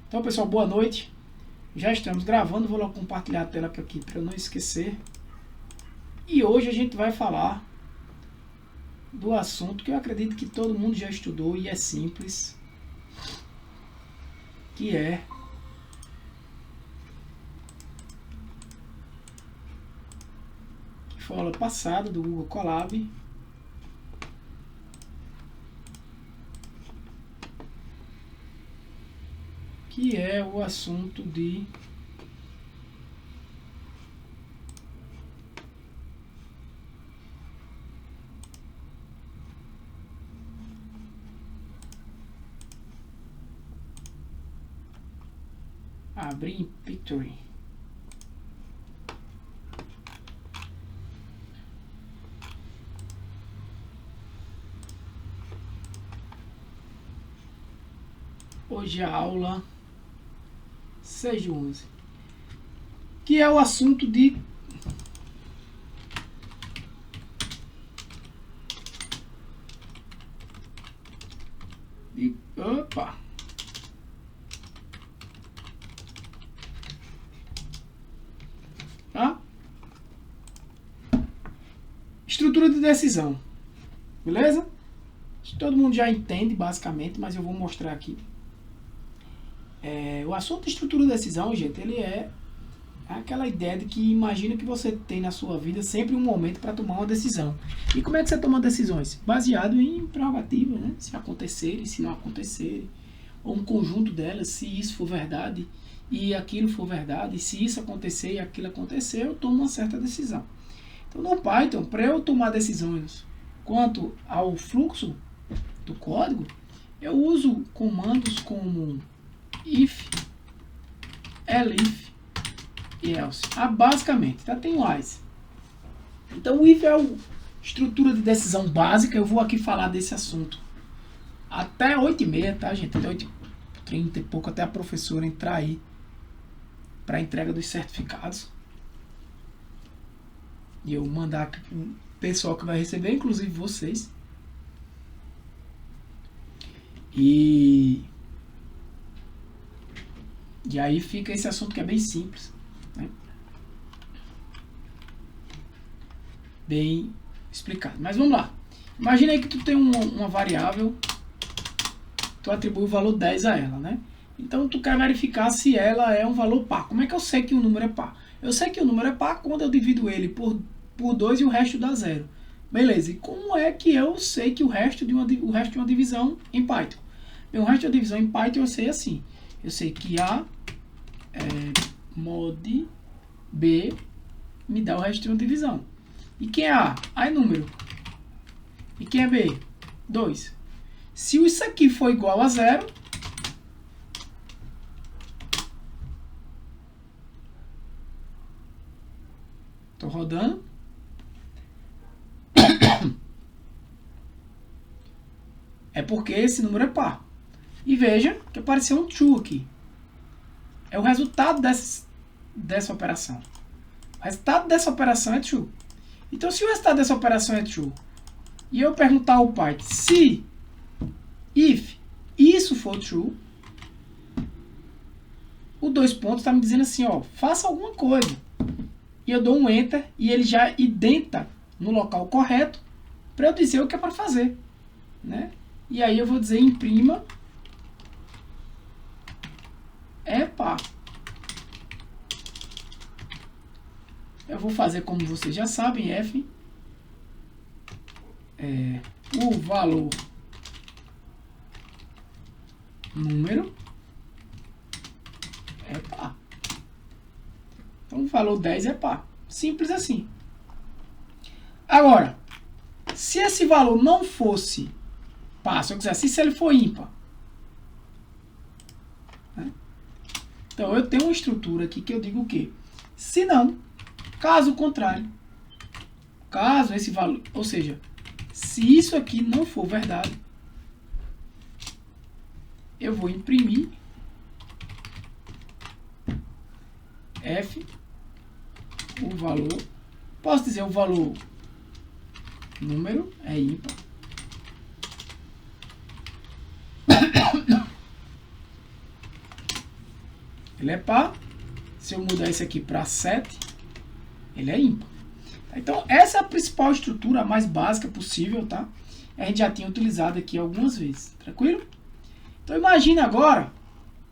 Então, pessoal, boa noite. Já estamos gravando, vou logo compartilhar a tela aqui para eu não esquecer. E hoje a gente vai falar do assunto que eu acredito que todo mundo já estudou e é simples, que é que foi a aula passada do Google Colab, que é o assunto de abrir em Pictory. Hoje a aula 6 de 11, que é o assunto de opa, tá? Estrutura de decisão, beleza? Todo mundo já entende basicamente, mas eu vou mostrar aqui. O assunto de estrutura de decisão, gente, ele é aquela ideia de que imagina que você tem na sua vida sempre um momento para tomar uma decisão. E como é que você toma decisões? Baseado em prerrogativas, né? Se acontecerem, se não acontecerem, ou um conjunto delas, se isso for verdade e aquilo for verdade, e se isso acontecer e aquilo acontecer, eu tomo uma certa decisão. Então, no Python, para eu tomar decisões quanto ao fluxo do código, eu uso comandos como if, elif e else. Basicamente, tá? Tem while. Então, o if é a estrutura de decisão básica. Eu vou aqui falar desse assunto até 8h30, tá, gente? Até 8h30 e pouco, até a professora entrar aí para a entrega dos certificados. E eu mandar aqui pro pessoal que vai receber, inclusive vocês. E aí fica esse assunto que é bem simples, né? Bem explicado. Mas vamos lá. Imagina aí que tu tem uma variável, tu atribui o valor 10 a ela, né? Então tu quer verificar se ela é um valor par. Como é que eu sei que o número é par? Eu sei que o número é par quando eu divido ele por 2 e o resto dá 0. Beleza, e como é que eu sei que o resto de uma divisão em Python? Bem, o resto de uma divisão em Python eu sei assim. Eu sei que A mod B me dá o resto de uma divisão. E quem é A? A é número. E quem é B? 2. Se isso aqui for igual a 0, estou rodando. É porque esse número é par. E veja que apareceu um true aqui. É o resultado dessa operação. O resultado dessa operação é true. Então, se o resultado dessa operação é true, e eu perguntar ao Python se if isso for true, o 2 pontos está me dizendo assim, ó, faça alguma coisa. E eu dou um enter e ele já identa no local correto para eu dizer o que é para fazer, né? E aí eu vou dizer imprima é par. Eu vou fazer como vocês já sabem, f o valor número é par. Então o valor 10 é par. Simples assim. Agora, se esse valor não fosse par, se eu quisesse, se ele for ímpar, né? Então eu tenho uma estrutura aqui que eu digo o quê? Se não, caso contrário, caso esse valor, ou seja, se isso aqui não for verdade, eu vou imprimir f o valor, posso dizer o valor número é ímpar, ele é par. Se eu mudar isso aqui para 7, ele é ímpar. Então, essa é a principal estrutura, a mais básica possível, tá? A gente já tinha utilizado aqui algumas vezes, tranquilo? Então, imagine agora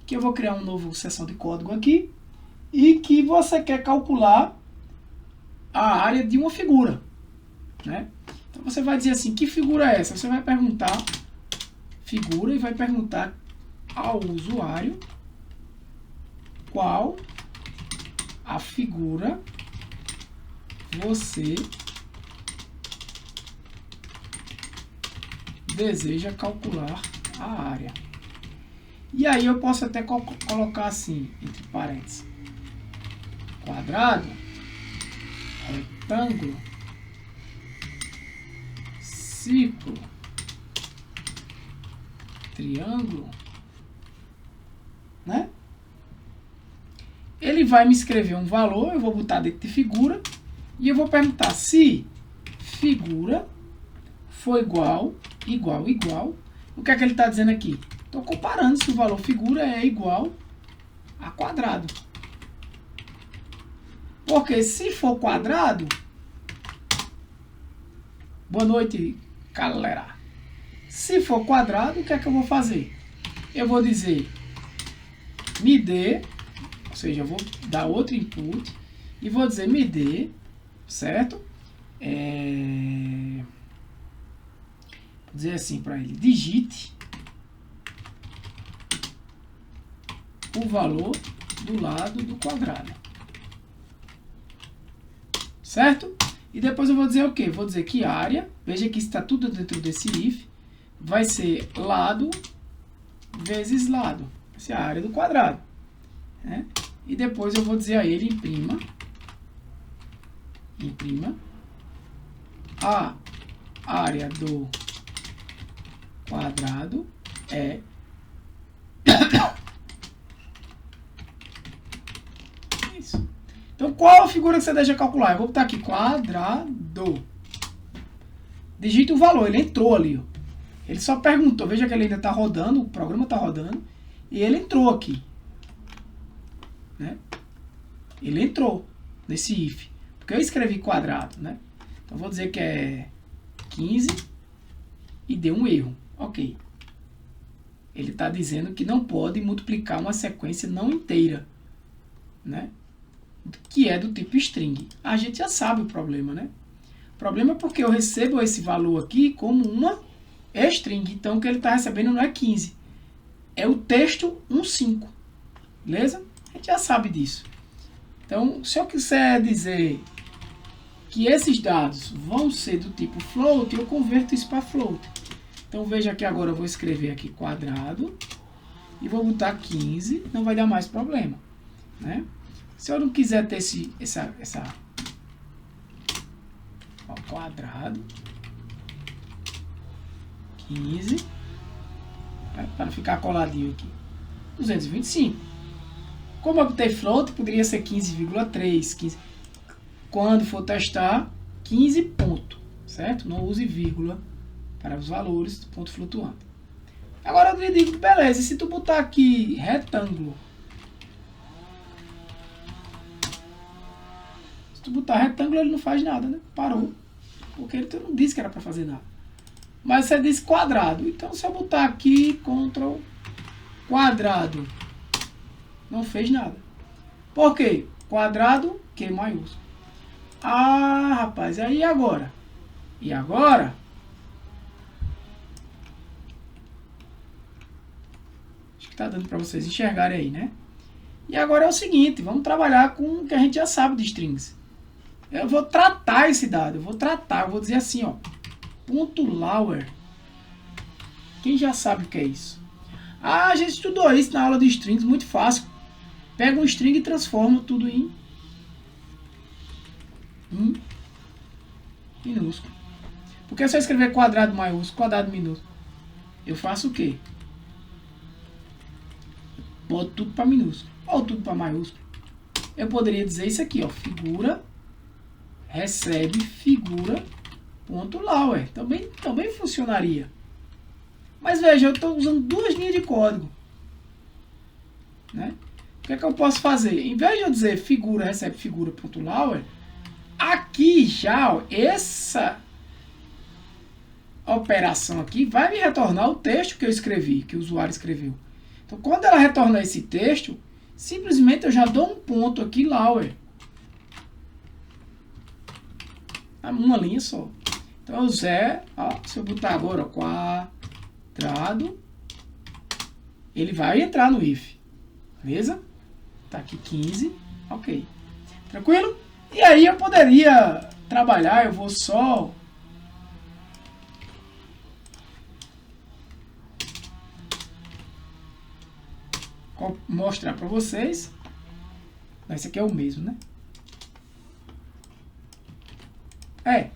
que eu vou criar uma nova seção de código aqui e que você quer calcular a área de uma figura, né? Então, você vai dizer assim, que figura é essa? Você vai perguntar figura e vai perguntar ao usuário qual a figura você deseja calcular a área. E aí eu posso até colocar assim, entre parênteses, quadrado, retângulo, círculo, triângulo, né? Ele vai me escrever um valor, eu vou botar dentro de figura, e eu vou perguntar se figura for igual. O que é que ele está dizendo aqui? Estou comparando se o valor figura é igual a quadrado. Porque se for quadrado... Boa noite, galera. Se for quadrado, o que é que eu vou fazer? Eu vou dizer me dê, ou seja, eu vou dar outro input e vou dizer me dê, certo? Vou dizer assim para ele, digite o valor do lado do quadrado, certo? E depois eu vou dizer o quê? Vou dizer que área, veja que está tudo dentro desse if, vai ser lado vezes lado, vai ser a área do quadrado, né? E depois eu vou dizer a ele, imprima a área do quadrado é isso. Então, qual a figura que você deixa calcular? Eu vou botar aqui, quadrado. Digita o valor, ele entrou ali, ó. Ele só perguntou, veja que ele ainda está rodando, o programa está rodando, e ele entrou aqui, né? Ele entrou nesse if, porque eu escrevi quadrado, né? Então, vou dizer que é 15 e deu um erro. Ok. Ele está dizendo que não pode multiplicar uma sequência não inteira, né? Que é do tipo string. A gente já sabe o problema, né? O problema é porque eu recebo esse valor aqui como uma string. Então, o que ele está recebendo não é 15. É o texto 15. Beleza? A gente já sabe disso. Então, se eu quiser dizer que esses dados vão ser do tipo float, eu converto isso para float. Então, veja que agora eu vou escrever aqui quadrado e vou botar 15, não vai dar mais problema, né? Se eu não quiser ter ó, quadrado, 15, para não ficar coladinho aqui, 225. Como eu botei float, poderia ser 15,3, 15. Quando for testar, 15 ponto, certo? Não use vírgula para os valores do ponto flutuante. Agora eu lhe digo, beleza, e se tu botar aqui retângulo? Se tu botar retângulo, ele não faz nada, né? Parou. Porque ele não disse que era para fazer nada. Mas você disse quadrado. Então, se eu botar aqui, Ctrl quadrado, não fez nada. Por quê? Quadrado, Q maiúsculo. Ah, rapaz, aí agora? E agora? Acho que tá dando para vocês enxergarem aí, né? E agora é o seguinte, vamos trabalhar com o que a gente já sabe de strings. Eu vou tratar esse dado, eu vou dizer assim, ó, ponto lower. Quem já sabe o que é isso? Ah, a gente estudou isso na aula de strings, muito fácil. Pega um string e transforma tudo em minúsculo. Porque se eu escrever quadrado maiúsculo, quadrado minúsculo, eu faço o quê? Boto tudo para minúsculo, ou tudo para maiúsculo. Eu poderia dizer isso aqui, ó, figura recebe figura ponto lower. Também funcionaria. Mas veja, eu estou usando duas linhas de código, né? que é que eu posso fazer? Em vez de eu dizer figura recebe figura.lower, aqui já, ó, essa operação aqui vai me retornar o texto que eu escrevi, que o usuário escreveu. Então, quando ela retornar esse texto, simplesmente eu já dou um ponto aqui, lower. Uma linha só. Então, o Zé, ó, se eu botar agora, ó, quadrado, ele vai entrar no if. Beleza? Tá aqui 15. Ok. Tranquilo? E aí eu poderia trabalhar, eu vou só mostrar para vocês. Esse aqui é o mesmo, né? É.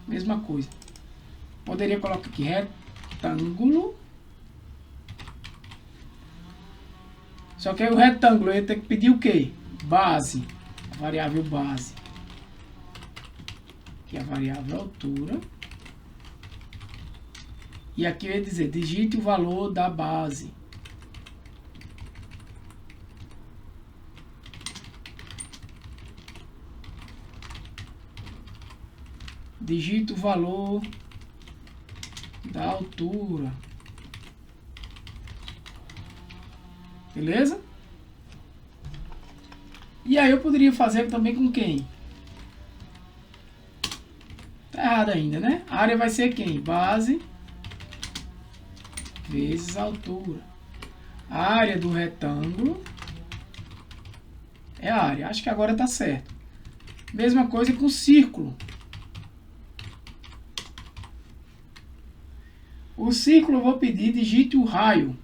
Mesma coisa. Poderia colocar aqui retângulo. Só que aí o retângulo eu ia ter que pedir o quê? Base. A variável base. Aqui a variável altura. E aqui eu ia dizer, digite o valor da base. Digite o valor da altura. Beleza? E aí eu poderia fazer também com quem? Tá errado ainda, né? A área vai ser quem? Base vezes a altura. A área do retângulo é a área. Acho que agora tá certo. Mesma coisa com o círculo. O círculo eu vou pedir, digite o raio.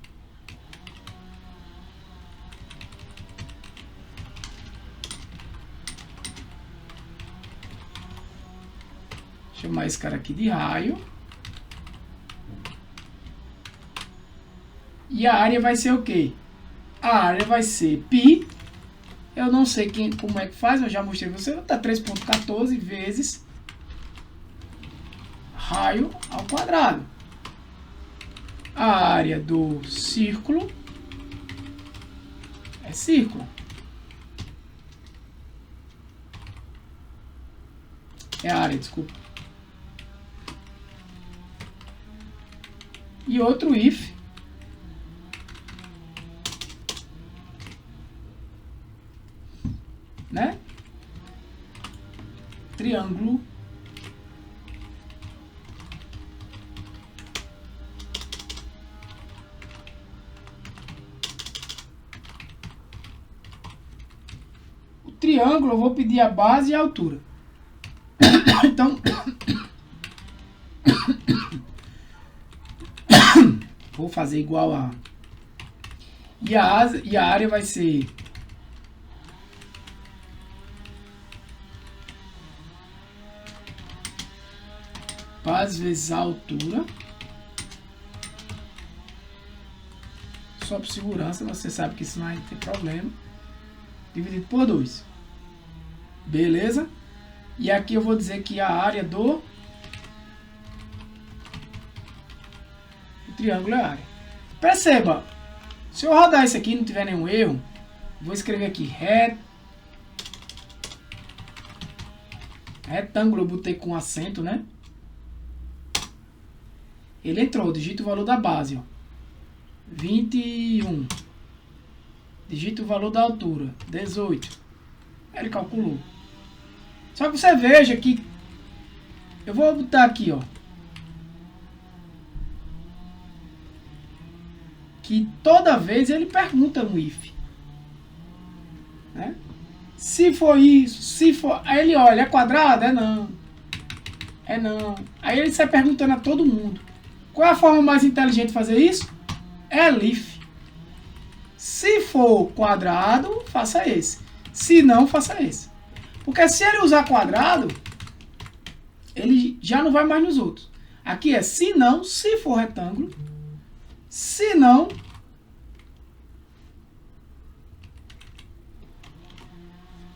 Chamar esse cara aqui de raio. E a área vai ser o quê? A área vai ser π. Eu não sei como é que faz, eu já mostrei pra você. Tá 3.14 vezes raio ao quadrado. A área do círculo é círculo. É a área, desculpa. E outro if. Né? Triângulo. O triângulo eu vou pedir a base e a altura. Então, vou fazer igual a... E a área vai ser... base vezes a altura. Só por segurança, você sabe que isso não vai ter problema. Dividido por 2. Beleza? E aqui eu vou dizer que a área do triângulo é a área. Perceba, se eu rodar isso aqui e não tiver nenhum erro, vou escrever aqui retângulo, eu botei com acento, né? Ele entrou, digita o valor da base, ó. 21. Digita o valor da altura, 18. Aí ele calculou. Só que você veja que eu vou botar aqui, ó, que toda vez ele pergunta no if, né? Se for isso, se for, aí ele olha, é quadrado? É não. É não. Aí ele sai perguntando a todo mundo. Qual é a forma mais inteligente de fazer isso? É if. Se for quadrado, faça esse. Se não, faça esse. Porque se ele usar quadrado, ele já não vai mais nos outros. Aqui é se não, se for retângulo. Se não,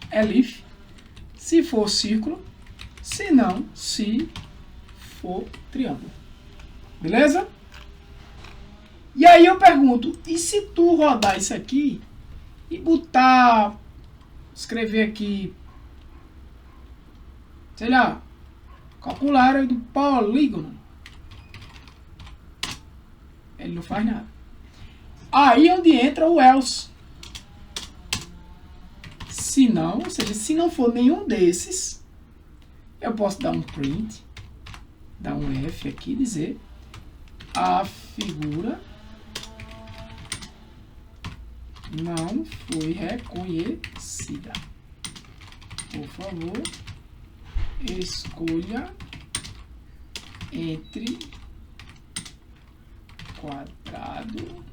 é if. Se for círculo. Se não, se for triângulo. Beleza? E aí eu pergunto, e se tu rodar isso aqui e botar, escrever aqui, sei lá, calcular a área do polígono, ele não faz nada. Aí onde entra o else. Se não, ou seja, se não for nenhum desses, eu posso dar um print, dar um F aqui, dizer a figura não foi reconhecida. Por favor, escolha entre quadrado,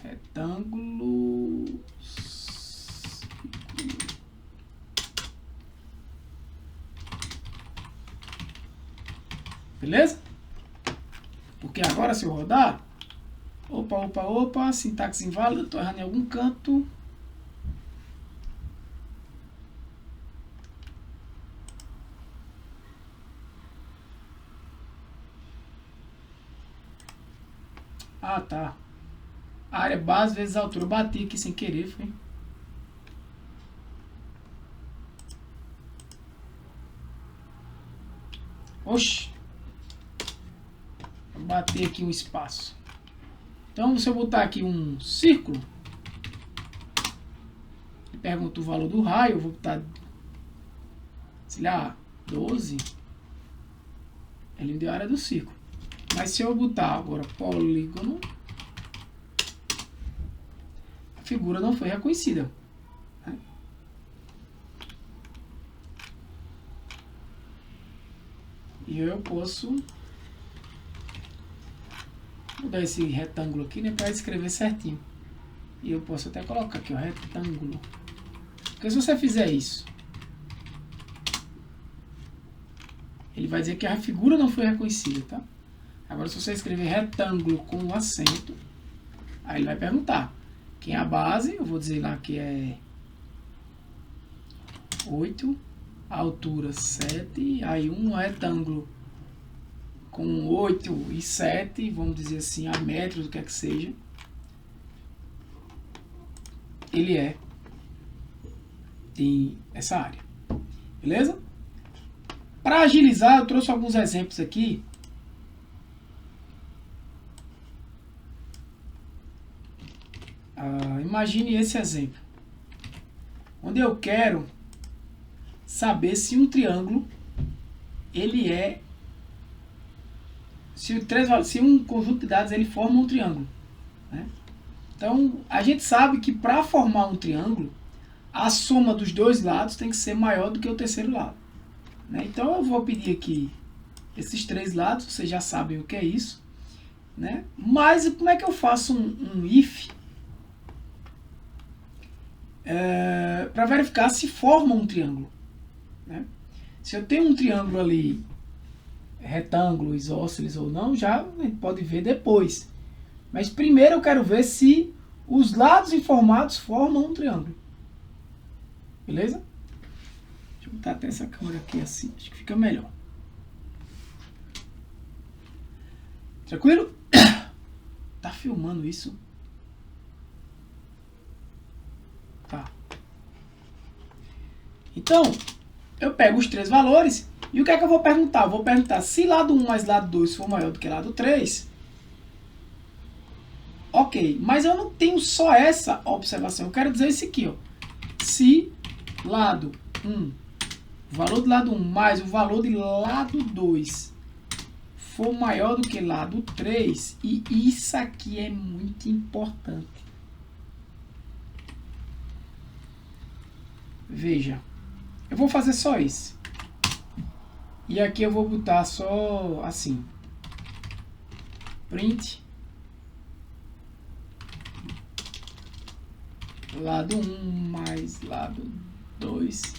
retângulo, círculo. Beleza? Porque agora se eu rodar, opa, sintaxe inválida, estou errando em algum canto. Ah, tá. A área base vezes a altura. Eu bati aqui sem querer, foi. Oxi. Eu bati aqui um espaço. Então, se eu botar aqui um círculo, pergunta o valor do raio, eu vou botar, sei lá, 12. Ele me deu a área do círculo. Mas se eu botar agora polígono, a figura não foi reconhecida. Né? E eu posso mudar esse retângulo aqui, né, para escrever certinho. E eu posso até colocar aqui, ó, retângulo. Porque se você fizer isso, ele vai dizer que a figura não foi reconhecida, tá? Agora, se você escrever retângulo com acento, aí ele vai perguntar quem é a base. Eu vou dizer lá que é 8, a altura 7, aí um retângulo com 8 e 7, vamos dizer assim, a metros, o que é que seja, ele tem essa área. Beleza? Para agilizar, eu trouxe alguns exemplos aqui. Imagine esse exemplo, onde eu quero saber se um triângulo ele é, se um conjunto de dados ele forma um triângulo, né? Então a gente sabe que para formar um triângulo a soma dos dois lados tem que ser maior do que o terceiro lado, né? Então eu vou pedir aqui esses três lados, vocês já sabem o que é isso, né? Mas como é que eu faço um if para verificar se forma um triângulo, né? Se eu tenho um triângulo ali, retângulo, isósceles ou não, já a gente pode ver depois. Mas primeiro eu quero ver se os lados informados formam um triângulo. Beleza? Deixa eu botar até essa câmera aqui assim, acho que fica melhor. Tranquilo? Tá filmando isso? Tá. Então, eu pego os três valores e o que é que eu vou perguntar? Eu vou perguntar se lado 1 mais lado 2 for maior do que lado 3. Ok, mas eu não tenho só essa observação. Eu quero dizer isso aqui, ó. Se lado 1, o valor do lado 1 mais o valor de lado 2 for maior do que lado 3, e isso aqui é muito importante. Veja, eu vou fazer só isso. E aqui eu vou botar só assim. Print. Lado 1 mais lado 2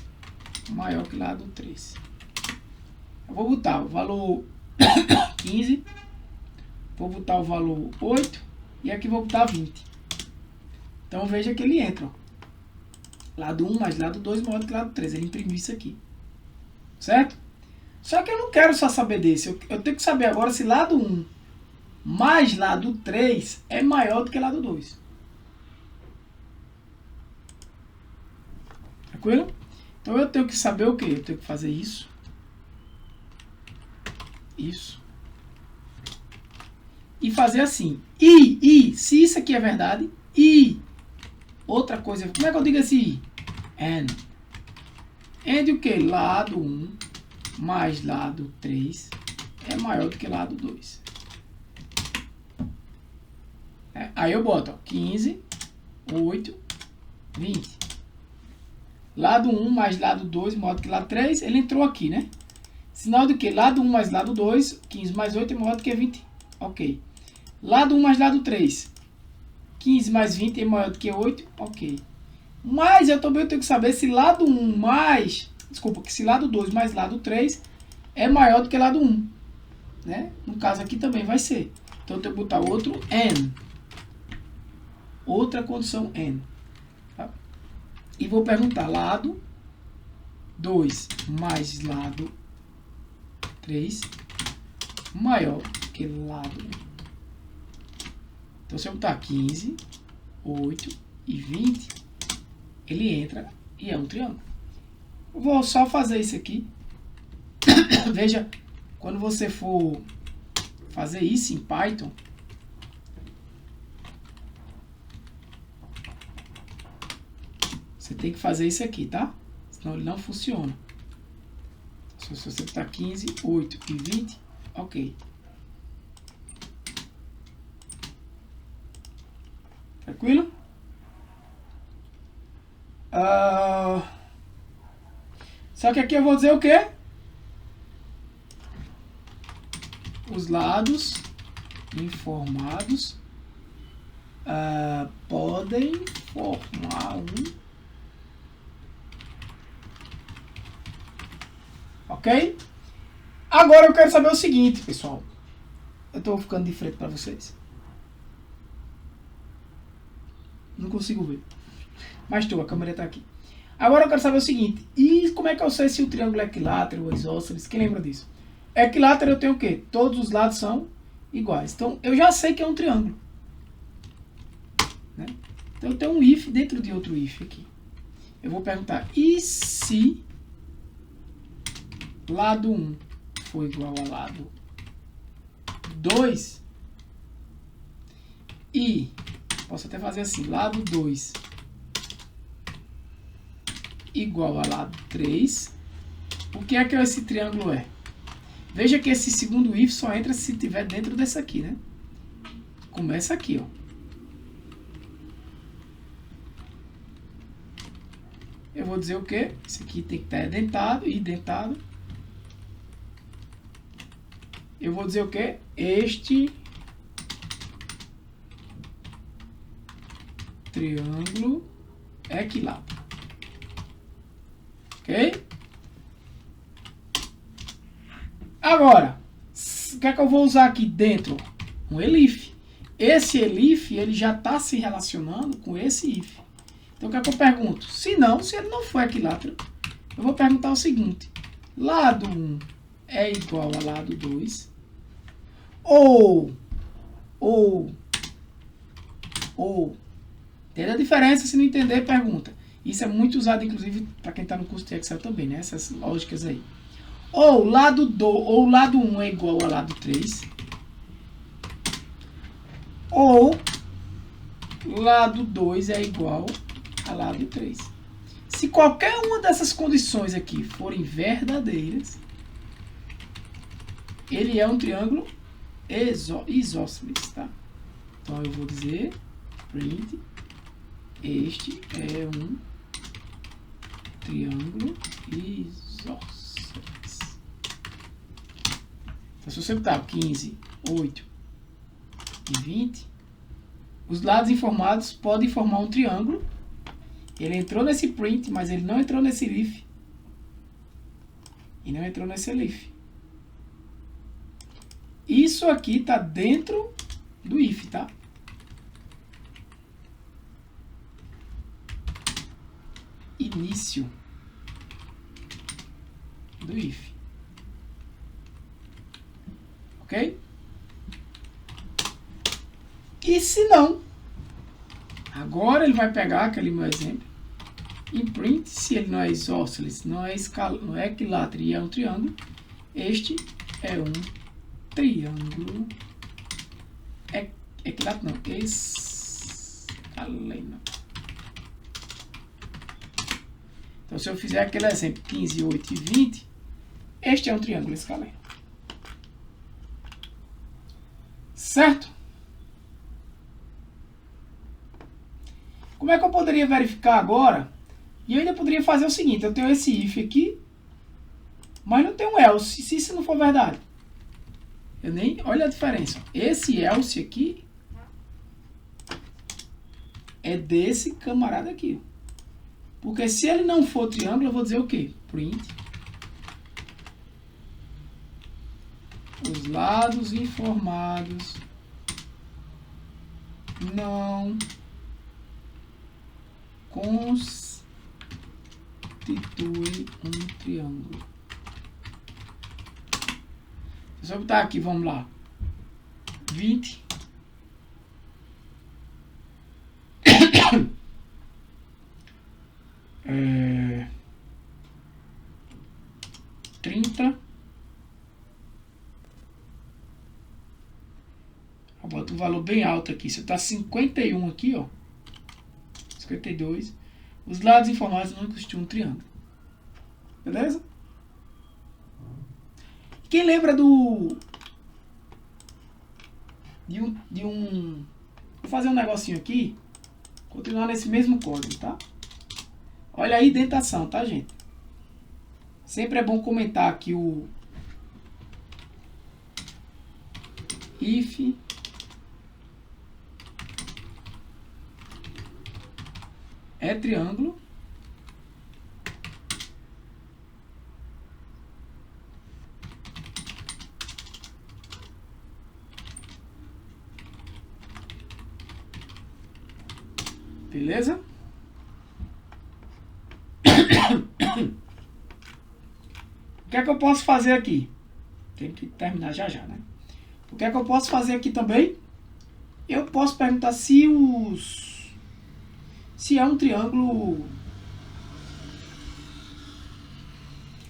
maior que lado 3. Eu vou botar o valor 15. Vou botar o valor 8. E aqui vou botar 20. Então veja que ele entra, ó. Lado 1 mais lado 2 maior do que lado 3. Ele imprimiu isso aqui. Certo? Só que eu não quero só saber desse. Eu tenho que saber agora se lado 1 mais lado 3 é maior do que lado 2. Tranquilo? Então eu tenho que saber o quê? Eu tenho que fazer isso. Isso. E fazer assim. Se isso aqui é verdade, outra coisa. Como é que eu digo assim? And. And o que? Lado 1 mais lado 3 é maior do que lado 2. Aí eu boto ó, 15, 8, 20. Lado 1 mais lado 2 maior do que lado 3. Ele entrou aqui, né? Sinal de que lado 1 mais lado 2, 15 mais 8 é maior do que 20. Ok. Lado 1 mais lado 3, 15 mais 20 é maior do que 8. Ok. Mas eu também tenho que saber se lado 1 mais... Desculpa, que se lado 2 mais lado 3 é maior do que lado 1. Né? No caso aqui também vai ser. Então eu tenho que botar outro and. Outra condição and. Tá? E vou perguntar lado 2 mais lado 3 maior que lado 1. Então se eu botar 15, 8 e 20, ele entra e é um triângulo. Eu vou só fazer isso aqui. Veja, quando você for fazer isso em Python, você tem que fazer isso aqui, tá? Senão ele não funciona. Se você botar 15, 8 e 20, ok. Tranquilo? Só que aqui eu vou dizer o quê? Os lados informados podem formar um... Ok? Agora eu quero saber o seguinte, pessoal. Eu estou ficando de frente para vocês. Não consigo ver. Mas a câmera está aqui. Agora eu quero saber o seguinte. E como é que eu sei se o triângulo é equilátero ou isósceles? Quem lembra disso? Equilátero eu tenho o quê? Todos os lados são iguais. Então eu já sei que é um triângulo. Né? Então eu tenho um if dentro de outro if aqui. Eu vou perguntar, e se lado 1 for igual a lado 2? E posso até fazer assim, lado 2 igual a lado 3. O que é que esse triângulo é? Veja que esse segundo if só entra se estiver dentro desse aqui, né? Começa aqui, ó. Eu vou dizer o quê? Esse aqui tem que estar dentado e dentado. Eu vou dizer o quê? Este triângulo é equilátero. Ok? Agora, o que é que eu vou usar aqui dentro? Um elif. Esse elif, ele já está se relacionando com esse if. Então, o que é que eu pergunto? Se ele não for equilátero, eu vou perguntar o seguinte. Lado 1 é igual a lado 2. Ou. Entende a diferença? Se não entender, pergunta. Isso é muito usado, inclusive, para quem está no curso de Excel também, né? Essas lógicas aí. Ou lado 1 é igual a lado 3. Ou lado 2 é igual a lado 3. Se qualquer uma dessas condições aqui forem verdadeiras, ele é um triângulo isósceles, tá? Então eu vou dizer print, este é um triângulo isósceles. Então, se você botar 15, 8 e 20, os lados informados podem formar um triângulo. Ele entrou nesse print, mas ele não entrou nesse if. E não entrou nesse elif. Isso aqui está dentro do if, tá? Início do if. Ok? que se não, agora ele vai pegar aquele meu exemplo e print, se ele não é isósceles, não é equilátero e é um triângulo, este é um triângulo equilátero não, escaleno. Então se eu fizer aquele exemplo 15, 8 e 20, este é um triângulo escaleno. Certo? Como é que eu poderia verificar agora? E eu ainda poderia fazer o seguinte, eu tenho esse if aqui, mas não tenho um else, se isso não for verdade. Eu nem, olha a diferença. Esse else aqui é desse camarada aqui. Porque se ele não for triângulo, eu vou dizer o quê? Print. Os lados informados não constituem um triângulo. Se eu botar aqui, vamos lá, 20 30, eu boto um valor bem alto aqui. Se está 51 aqui, ó, 52, os lados informados não constituem um triângulo. Beleza? Quem lembra do... Vou fazer um negocinho aqui. Continuar nesse mesmo código, tá? Olha a indentação, tá, gente? Sempre é bom comentar aqui o if é triângulo beleza? O que é que eu posso fazer aqui? Tenho que terminar já já, né? O que é que eu posso fazer aqui também? Eu posso perguntar se é um triângulo...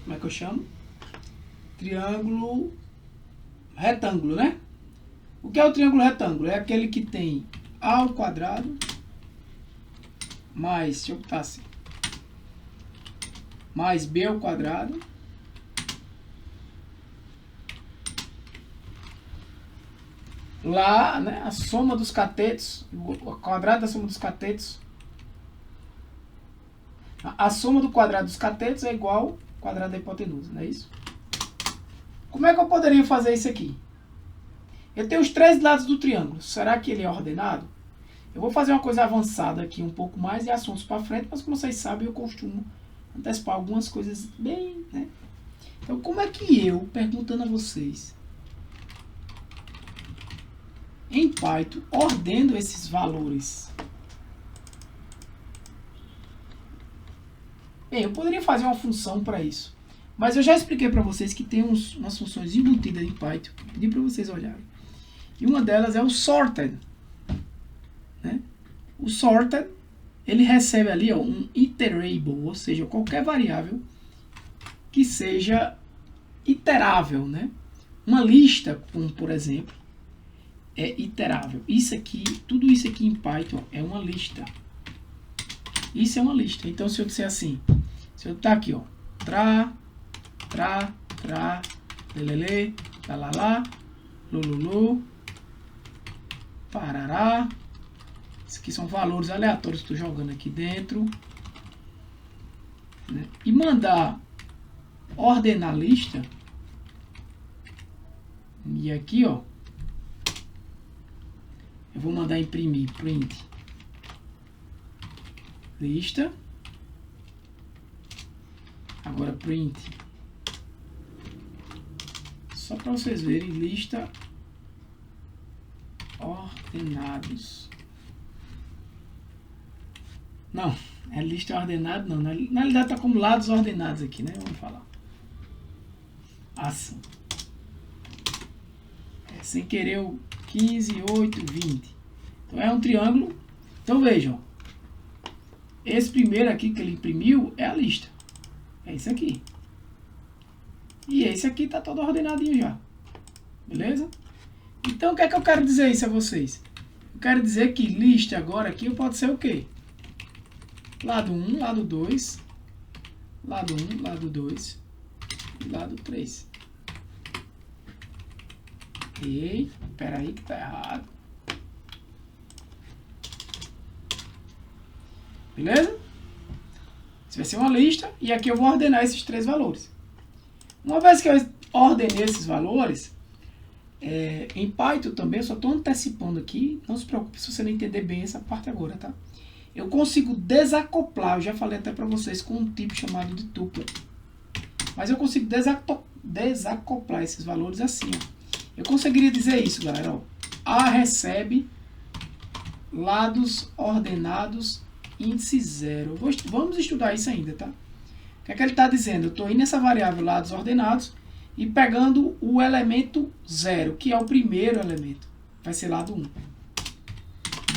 Como é que eu chamo? Triângulo retângulo, né? O que é o triângulo retângulo? É aquele que tem A ao quadrado mais, deixa eu botar assim, mais B ao quadrado lá, né, a soma dos catetos, o quadrado da soma dos catetos, a soma do quadrado dos catetos é igual ao quadrado da hipotenusa, não é isso? Como é que eu poderia fazer isso aqui? Eu tenho os três lados do triângulo, será que ele é ordenado? Eu vou fazer uma coisa avançada aqui, um pouco mais de assuntos para frente, mas como vocês sabem, eu costumo antecipar algumas coisas bem, né? Então, como é que eu, perguntando a vocês, em Python, ordeno esses valores? Bem, eu poderia fazer uma função para isso, mas eu já expliquei para vocês que tem umas funções embutidas em Python, pedi para vocês olharem. E uma delas é o sorted. Né? O sorted, ele recebe ali, ó, um iterable, ou seja, qualquer variável que seja iterável, né? Uma lista, como por exemplo, é iterável. Isso aqui, tudo isso aqui em Python é uma lista. Isso é uma lista. Então, se eu disser assim, se eu botar aqui, ó, lelele, lalala, lululu, parará. Isso aqui são valores aleatórios que estou jogando aqui dentro. Né? E mandar ordenar a lista. E aqui, ó, eu vou mandar imprimir print lista. Agora print. Só para vocês verem, lista ordenados. Não, é lista ordenada não. Na realidade está como lados ordenados aqui, né? Vamos falar. Assim. Sem querer o 15, 8, 20. Então é um triângulo. Então vejam, esse primeiro aqui que ele imprimiu é a lista. É esse aqui. E esse aqui está todo ordenadinho já. Beleza? Então o que é que eu quero dizer isso a vocês? Eu quero dizer que lista agora aqui pode ser o quê? Lado 1, lado 2, lado 1, lado 2 e lado 3. E espera aí que tá errado. Beleza? Isso vai ser uma lista e aqui eu vou ordenar esses três valores. Uma vez que eu ordenei esses valores, em Python também, eu só estou antecipando aqui, não se preocupe se você não entender bem essa parte agora, tá? Eu consigo desacoplar, eu já falei até para vocês, com um tipo chamado de tuple. Mas eu consigo desacoplar esses valores assim, ó. Eu conseguiria dizer isso, galera, ó. A recebe lados ordenados índice 0. Vamos estudar isso ainda, tá? O que é que ele está dizendo? Eu estou indo nessa variável lados ordenados e pegando o elemento 0, que é o primeiro elemento. Vai ser lado 1.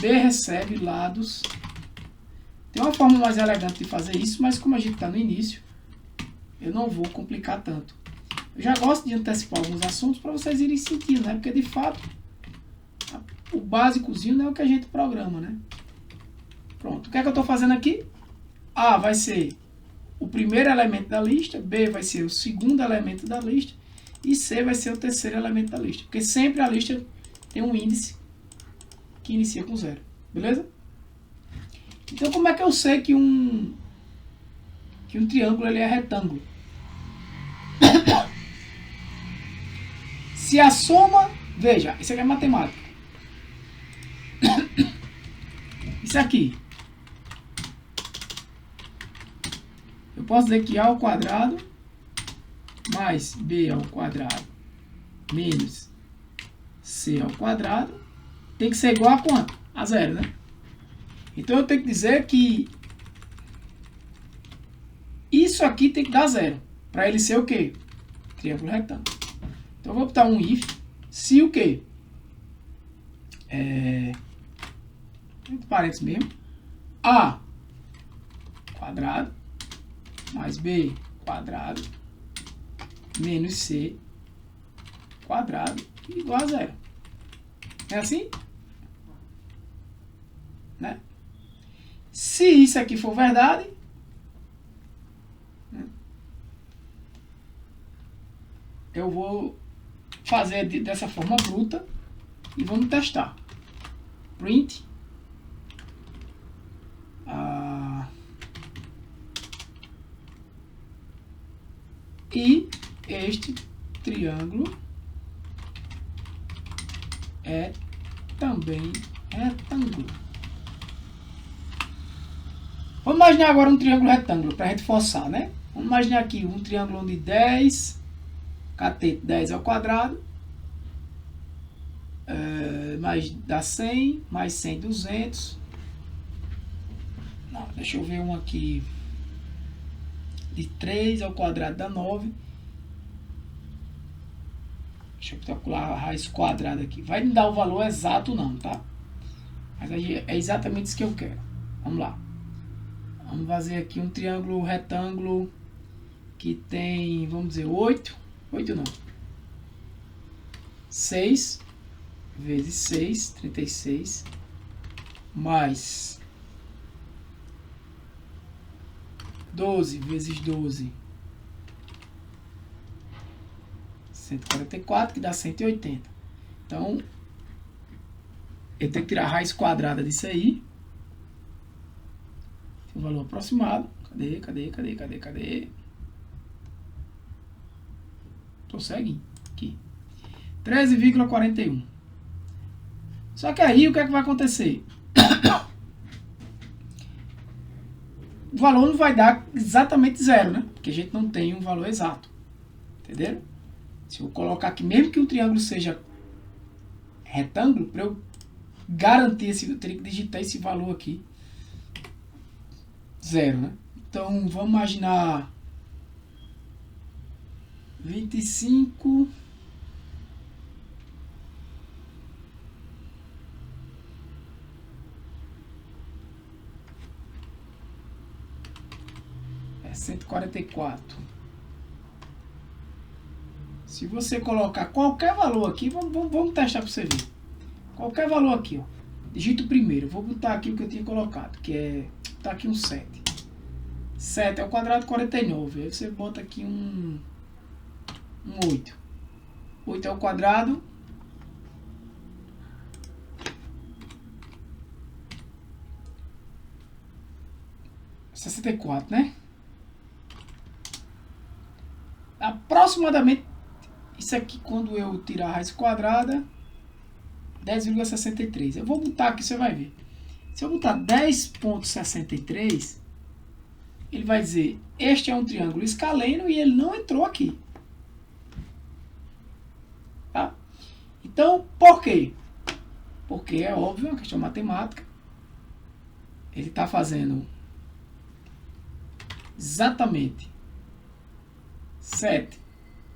B recebe lados. Tem uma forma mais elegante de fazer isso, mas como a gente está no início, eu não vou complicar tanto. Eu já gosto de antecipar alguns assuntos para vocês irem sentindo, né? Porque de fato, o básicozinho não é o que a gente programa, né? Pronto. O que é que eu estou fazendo aqui? A vai ser o primeiro elemento da lista, B vai ser o segundo elemento da lista e C vai ser o terceiro elemento da lista. Porque sempre a lista tem um índice que inicia com 0. Beleza? Então, como é que eu sei que um triângulo ele é retângulo? Se a soma... Veja, isso aqui é matemática. Isso aqui. Eu posso dizer que A ao quadrado mais B ao quadrado menos C ao quadrado tem que ser igual a quanto? A 0, né? Então eu tenho que dizer que isso aqui tem que dar 0. Para ele ser o quê? Triângulo retângulo. Então eu vou botar um if. Se o quê? Entre parênteses mesmo. A quadrado mais B quadrado menos C quadrado igual a 0. É assim? Né? Se isso aqui for verdade, né, eu vou fazer dessa forma bruta e vamos testar. Print e este triângulo é também retângulo. Vamos imaginar agora um triângulo retângulo, para a gente forçar, né? Vamos imaginar aqui um triângulo onde 10, cateto 10 ao quadrado, mais dá 100, mais 100, 200. Não, deixa eu ver um aqui. De 3 ao quadrado dá 9. Deixa eu calcular a raiz quadrada aqui. Vai me dar o valor exato não, tá? Mas aí é exatamente isso que eu quero. Vamos lá. Vamos fazer aqui um triângulo retângulo que tem, vamos dizer, 8 não. 6 vezes 6, 36, mais 12 vezes 12, 144, que dá 180. Então, eu tenho que tirar a raiz quadrada disso aí. Tem um valor aproximado. Cadê? Consegue? Aqui. 13,41. Só que aí, o que é que vai acontecer? O valor não vai dar exatamente 0, né? Porque a gente não tem um valor exato. Entenderam? Se eu colocar aqui, mesmo que o triângulo seja retângulo, para eu garantir eu teria que digitar esse valor aqui. 0, né? Então, vamos imaginar 25... 144. Se você colocar qualquer valor aqui, vamos testar para você ver. Qualquer valor aqui, ó. Digita o primeiro. Vou botar aqui o que eu tinha colocado, que é... Tá aqui um 7. 7 ao quadrado, 49. Aí você bota aqui um 8. 8 ao quadrado. (64), né? Aproximadamente, isso aqui quando eu tirar a raiz quadrada, 10,63. Eu vou botar aqui, você vai ver. Se eu botar 10,63, ele vai dizer, este é um triângulo escaleno e ele não entrou aqui. Tá? Então, por quê? Porque é óbvio, é uma questão matemática. Ele está fazendo exatamente 7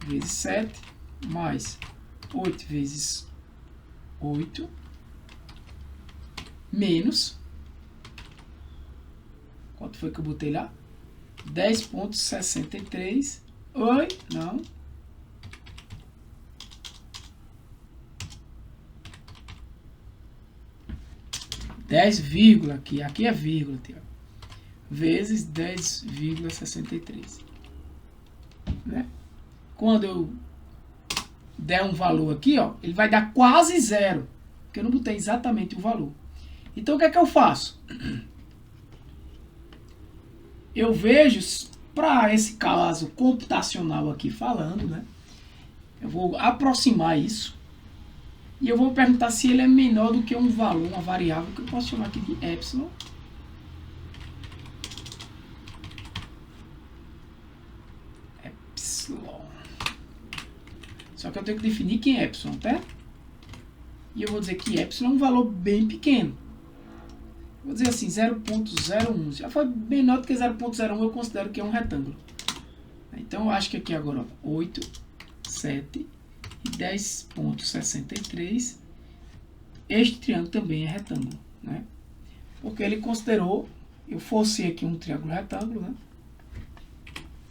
vezes 7 mais 8 vezes 8 menos, quanto foi que eu botei lá? 10,63. Oi, não. Aqui é vírgula, Tiago. Vezes 10,63. Né? Quando eu der um valor aqui, ó, ele vai dar quase zero, porque eu não botei exatamente o valor. Então, o que é que eu faço? Eu vejo, para esse caso computacional aqui falando, né? Eu vou aproximar isso e eu vou perguntar se ele é menor do que um valor, uma variável que eu posso chamar aqui de epsilon. Só que eu tenho que definir quem é epsilon, tá? E eu vou dizer que epsilon é um valor bem pequeno. Vou dizer assim, 0,01. Já foi menor do que 0,01, eu considero que é um retângulo. Então, eu acho que aqui agora, 8, 7 e 10,63. Este triângulo também é retângulo, né? Porque ele considerou, eu forcei aqui um triângulo retângulo, né?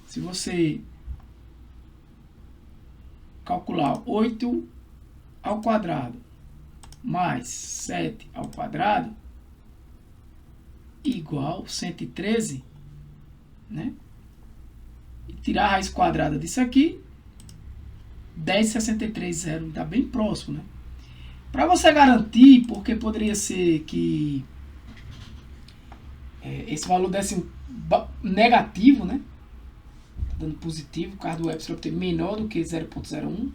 Se você calcular 8 ao quadrado mais 7 ao quadrado igual 113, né? E tirar a raiz quadrada disso aqui, 10,63, zero, está bem próximo, né? Para você garantir, porque poderia ser que esse valor desse negativo, né? Dando positivo, por causa do epsilon ter menor do que 0,01.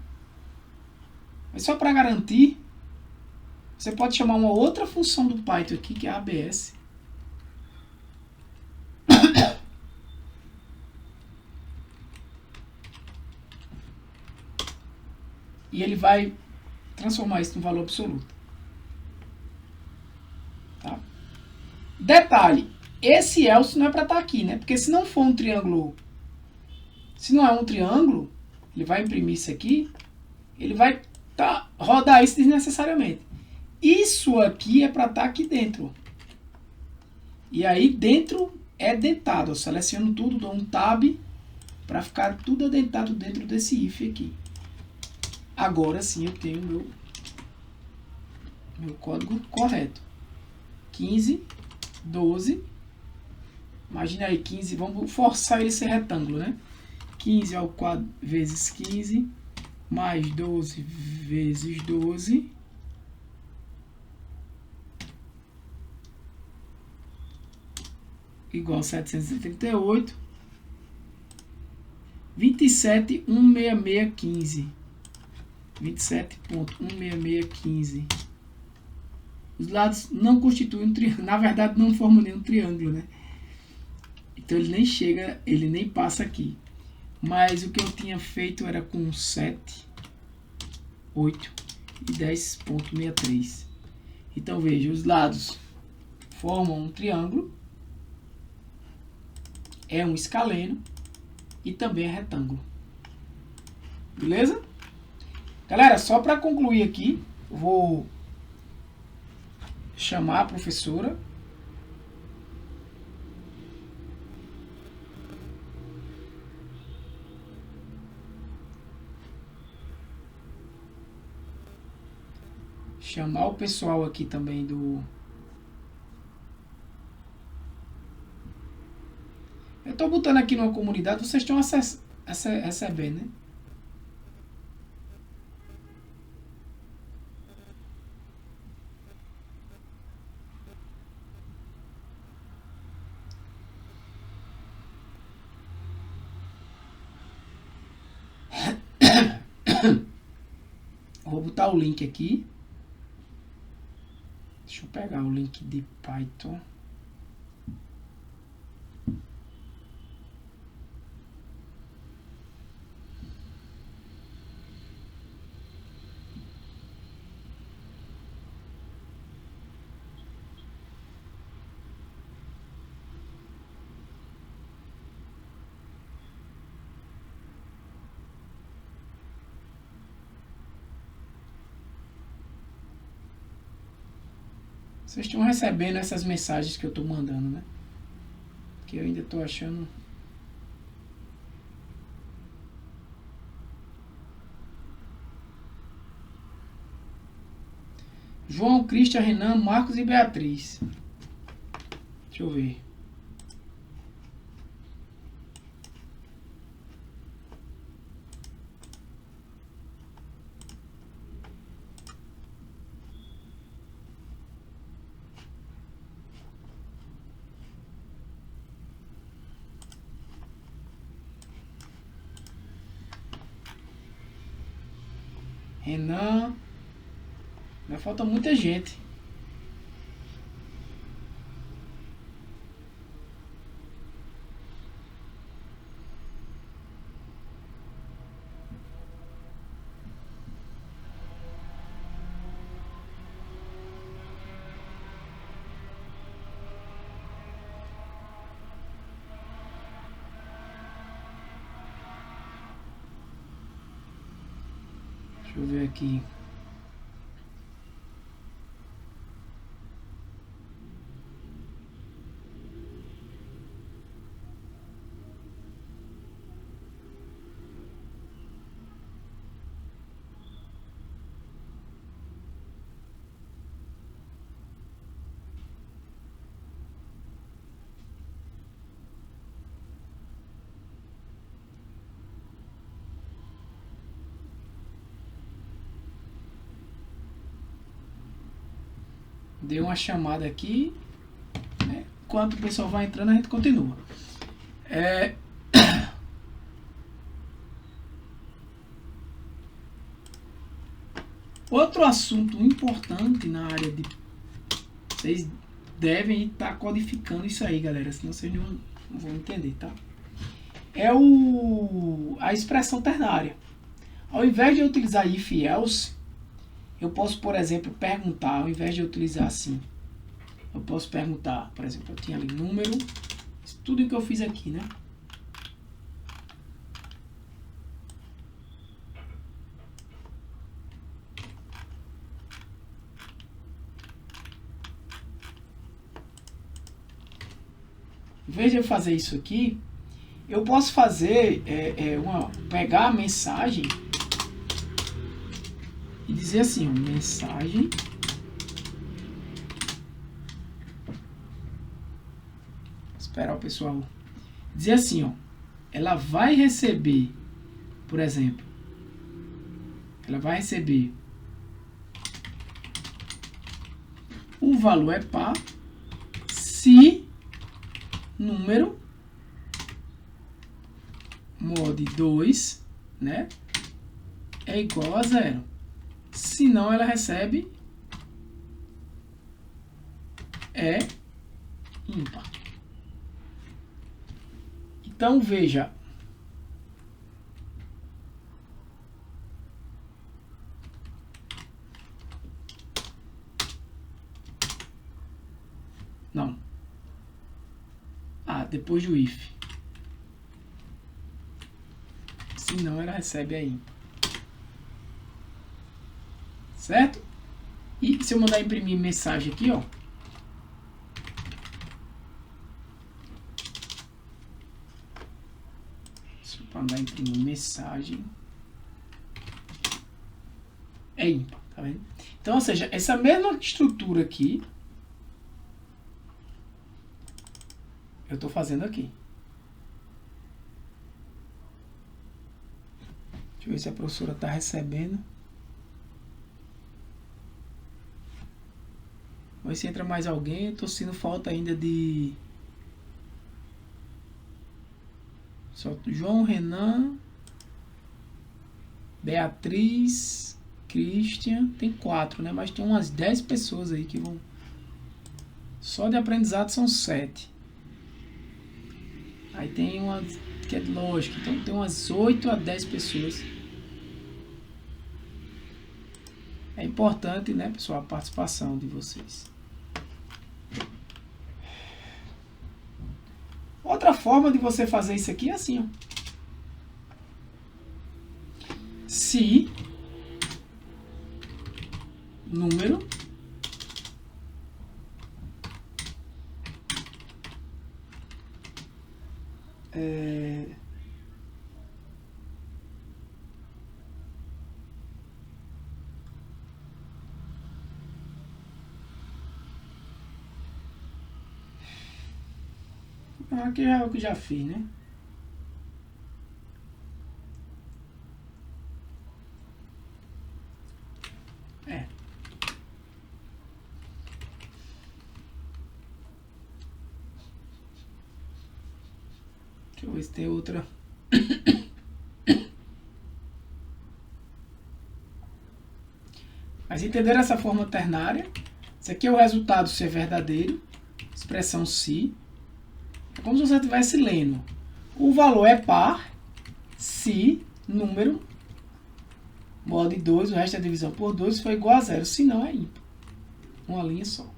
Mas só para garantir, você pode chamar uma outra função do Python aqui, que é a ABS. E ele vai transformar isso num valor absoluto. Tá? Detalhe, esse else não é para estar aqui, né? Porque se não for um triângulo, se não é um triângulo, ele vai imprimir isso aqui, ele vai rodar isso desnecessariamente. Isso aqui é para estar aqui dentro. E aí dentro é dentado. Eu seleciono tudo, dou um tab para ficar tudo adentado dentro desse if aqui. Agora sim eu tenho meu código correto. 15, 12. Imagina aí, 15. Vamos forçar ele a ser retângulo, né? 15 ao quadrado vezes 15, mais 12 vezes 12. Igual 738. 27,16615. 27,16615. Os lados não constituem um triângulo. Na verdade, não formam nenhum triângulo, né? Então, ele nem chega, ele nem passa aqui. Mas o que eu tinha feito era com 7, 8 e 10,63. Então, veja, os lados formam um triângulo. É um escaleno. E também é retângulo. Beleza? Galera, só para concluir aqui, vou chamar a professora. chamar o pessoal aqui também do... Eu estou botando aqui numa comunidade, vocês estão recebendo, né? Vou botar o link aqui. Deixa eu pegar o link de Python. Vocês estão recebendo essas mensagens que eu estou mandando, né? Que eu ainda estou achando... João, Cristian, Renan, Marcos e Beatriz. Deixa eu ver. Renan. Ainda falta muita gente. Deixa eu ver aqui. Dei uma chamada aqui, né? Enquanto o pessoal vai entrando, a gente continua. Outro assunto importante na área de... Vocês devem estar codificando isso aí, galera, senão vocês não vão entender, tá? É a expressão ternária. Ao invés de eu utilizar if e else, eu posso, por exemplo, perguntar, ao invés de eu utilizar assim, eu posso perguntar, por exemplo, eu tinha ali número, tudo que eu fiz aqui, né? Em vez de eu fazer isso aqui, eu posso fazer, pegar a mensagem e dizer assim, ó, mensagem esperar o pessoal dizer assim, ó, ela vai receber, por exemplo, ela vai receber o valor é par se número mod 2, né, é igual a 0. Senão ela recebe ímpar. Então veja, não, depois do if, senão ela recebe a ímpar. Certo? E se eu mandar imprimir mensagem aqui, ó. Se eu mandar imprimir mensagem, é ímpar. Tá vendo? Então, ou seja, essa mesma estrutura aqui, eu estou fazendo aqui. Deixa eu ver se a professora está recebendo. Vamos ver se entra mais alguém. Estou sentindo falta ainda de... Só João, Renan, Beatriz, Christian. Tem 4, né? Mas tem umas 10 pessoas aí que vão... Só de aprendizado são 7. Aí tem uma que é de lógica. Então tem umas 8 a 10 pessoas. É importante, né, pessoal, a participação de vocês. Outra forma de você fazer isso aqui é assim, ó. Se número aqui é o que já fiz, né? Deixa eu ver se tem outra. Mas entenderam essa forma ternária? Isso aqui é o resultado se é verdadeiro. Expressão se. É como se você estivesse lendo. O valor é par se número mod 2, o resto é divisão por 2, for igual a 0. Se não, é ímpar. Uma linha só.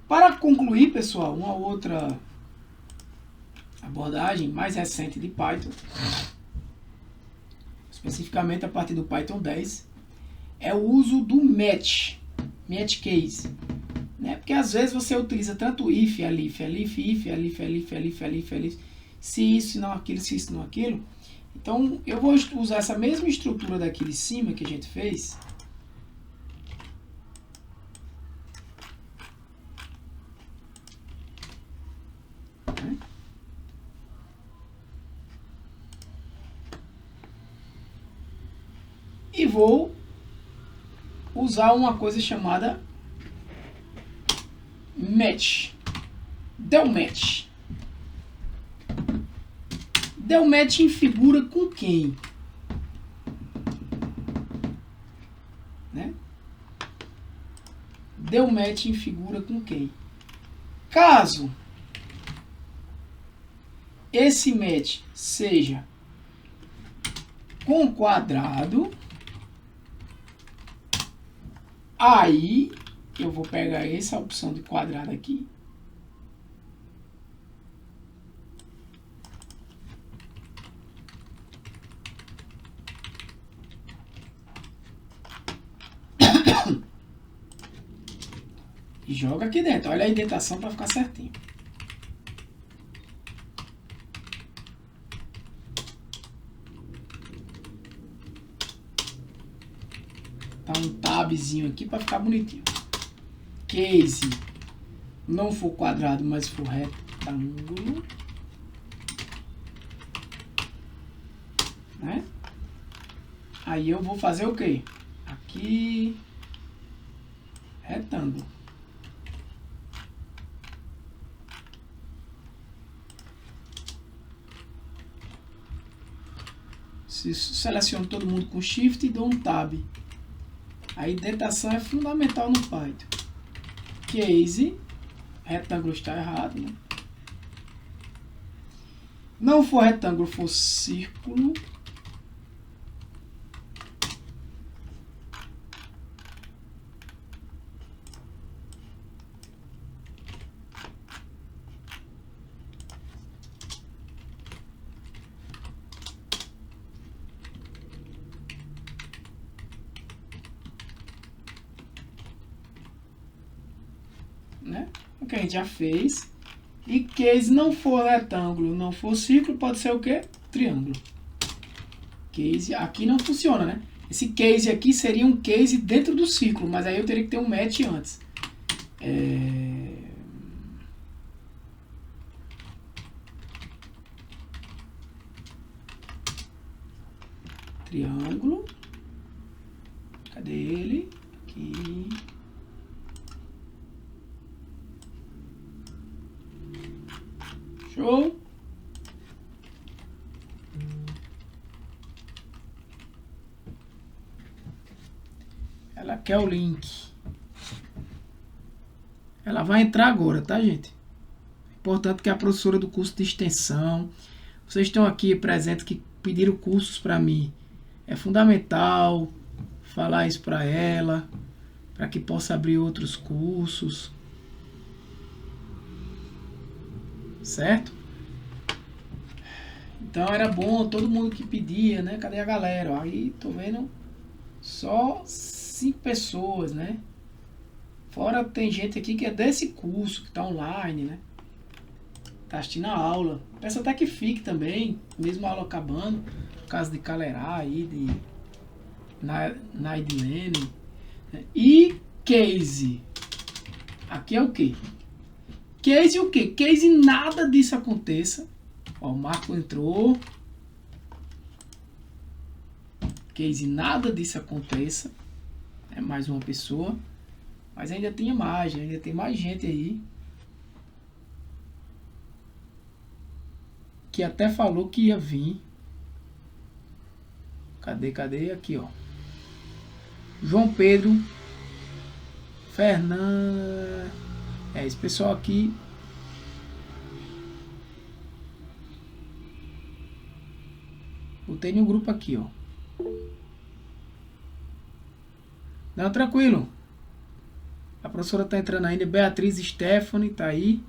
Para concluir, pessoal, uma outra abordagem mais recente de Python, especificamente a partir do Python 10, é o uso do match case, né? Porque às vezes você utiliza tanto if, elif, se isso, não aquilo, se isso, não aquilo. Então eu vou usar essa mesma estrutura daqui de cima que a gente fez. E vou usar uma coisa chamada match. Del match. Del match em figura com quem? Né? Del match em figura com quem? Caso esse match seja com quadrado, aí eu vou pegar essa opção de quadrado aqui. E joga aqui dentro. Olha a indentação para ficar certinho. Tá um tabzinho aqui para ficar bonitinho. Case não for quadrado, mas for retângulo, né? Aí eu vou fazer o quê? Aqui, retângulo. Seleciono todo mundo com Shift e dou um Tab. A indentação é fundamental no Python. Case, retângulo está errado, né? Não for retângulo, for círculo. Né? O que a gente já fez. E case não for retângulo, não for círculo, pode ser o quê? Triângulo. Case aqui não funciona, né? Esse case aqui seria um case dentro do círculo, mas aí eu teria que ter um match antes. Triângulo. Cadê ele? Aqui. Show. Ela quer o link. Ela vai entrar agora, tá, gente? Importante que a professora do curso de extensão, vocês estão aqui presentes que pediram cursos para mim. É fundamental falar isso para ela, para que possa abrir outros cursos. Certo? Então era bom todo mundo que pedia, né? Cadê a galera? Aí tô vendo só 5 pessoas, né? Fora tem gente aqui que é desse curso, que tá online, né? Tá assistindo a aula. Peço até que fique também, mesmo a aula acabando. No caso de Calerá aí, de Naidlene. E case. Aqui é o quê? Case o quê? Case nada disso aconteça. Ó, o Marco entrou. Case nada disso aconteça. É mais uma pessoa. Mas ainda tem mais, ainda tem mais gente aí. Que até falou que ia vir. Cadê? Aqui, ó. João Pedro. Fernanda. Esse pessoal aqui. Botei no grupo aqui, ó. Não, tranquilo. A professora tá entrando ainda. Beatriz Stephanie tá aí.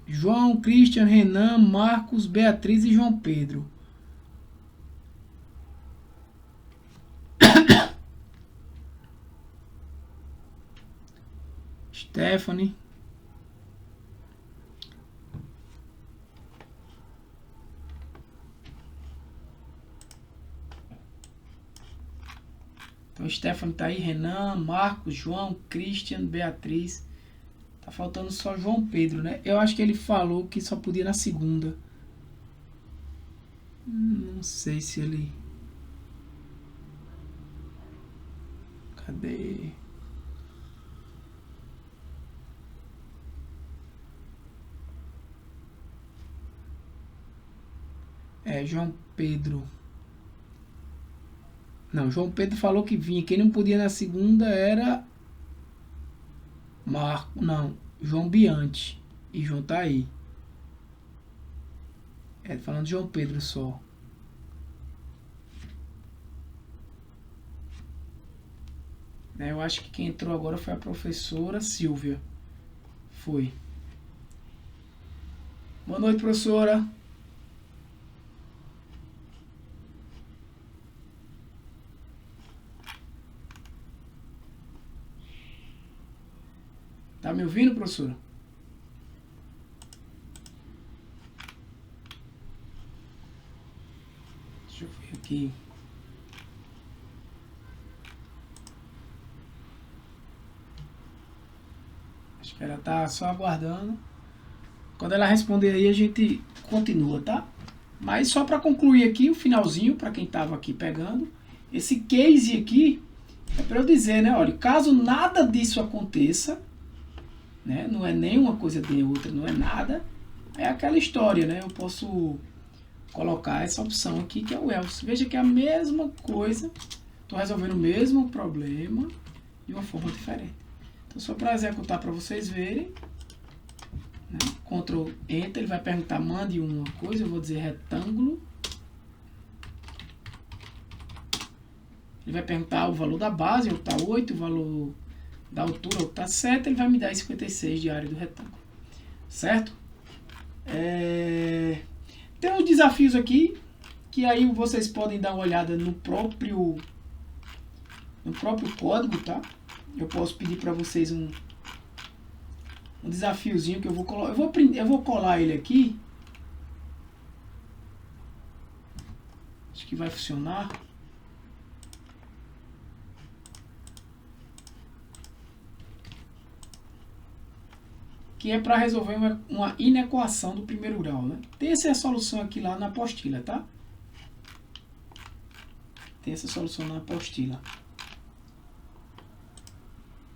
João, Christian, Renan, Marcos, Beatriz e João Pedro. Stephanie. Então, Stephanie tá aí, Renan, Marcos, João, Christian, Beatriz. Tá faltando só João Pedro, né? Eu acho que ele falou que só podia na segunda. Não sei se ele... Cadê? João Pedro. Não, João Pedro falou que vinha. Quem não podia na segunda era Marco, não, João Biante. E João tá aí. Falando de João Pedro só. Eu acho que quem entrou agora foi a professora Silvia. Foi. Boa noite, professora. Tá me ouvindo, professora? Deixa eu ver aqui. Acho que ela tá só aguardando. Quando ela responder aí, a gente continua, tá? Mas só para concluir aqui o finalzinho, para quem tava aqui pegando. Esse case aqui é para eu dizer, né? Olha, caso nada disso aconteça, né? Não é nem uma coisa nem outra, não é nada. É aquela história, né? Eu posso colocar essa opção aqui, que é o else. Veja que é a mesma coisa. Estou resolvendo o mesmo problema de uma forma diferente. Então, só para executar para vocês verem. Né? Ctrl Enter, ele vai perguntar, mande uma coisa, eu vou dizer retângulo. Ele vai perguntar o valor da base, está 8, o valor da altura está 7, ele vai me dar 56 de área do retângulo. Certo? Tem uns desafios aqui, que aí vocês podem dar uma olhada no próprio código, tá? Eu posso pedir para vocês um desafiozinho que eu vou colar. Eu vou colar ele aqui. Acho que vai funcionar. Que é para resolver uma inequação do primeiro grau, né? Tem essa solução aqui lá na apostila, tá? Tem essa solução na apostila.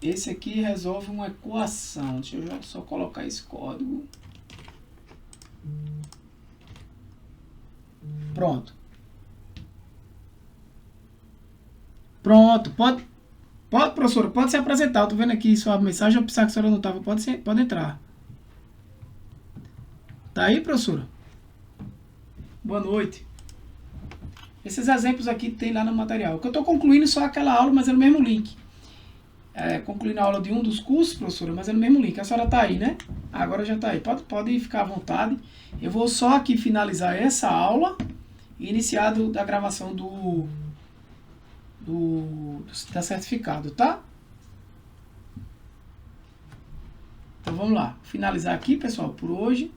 Esse aqui resolve uma equação. Deixa eu só colocar esse código. Pronto. Pronto. Pode, professora, pode se apresentar. Eu tô vendo aqui sua mensagem. Eu pensava que a senhora não estava. Pode entrar. Tá aí, professora? Boa noite. Esses exemplos aqui tem lá no material. Que eu estou concluindo só aquela aula, mas é no mesmo link. Concluindo a aula de um dos cursos, professora, mas é no mesmo link. A senhora tá aí, né? Agora já tá aí. Pode ficar à vontade. Eu vou só aqui finalizar essa aula e iniciar da gravação da certificado, tá? Então vamos lá. Finalizar aqui, pessoal, por hoje.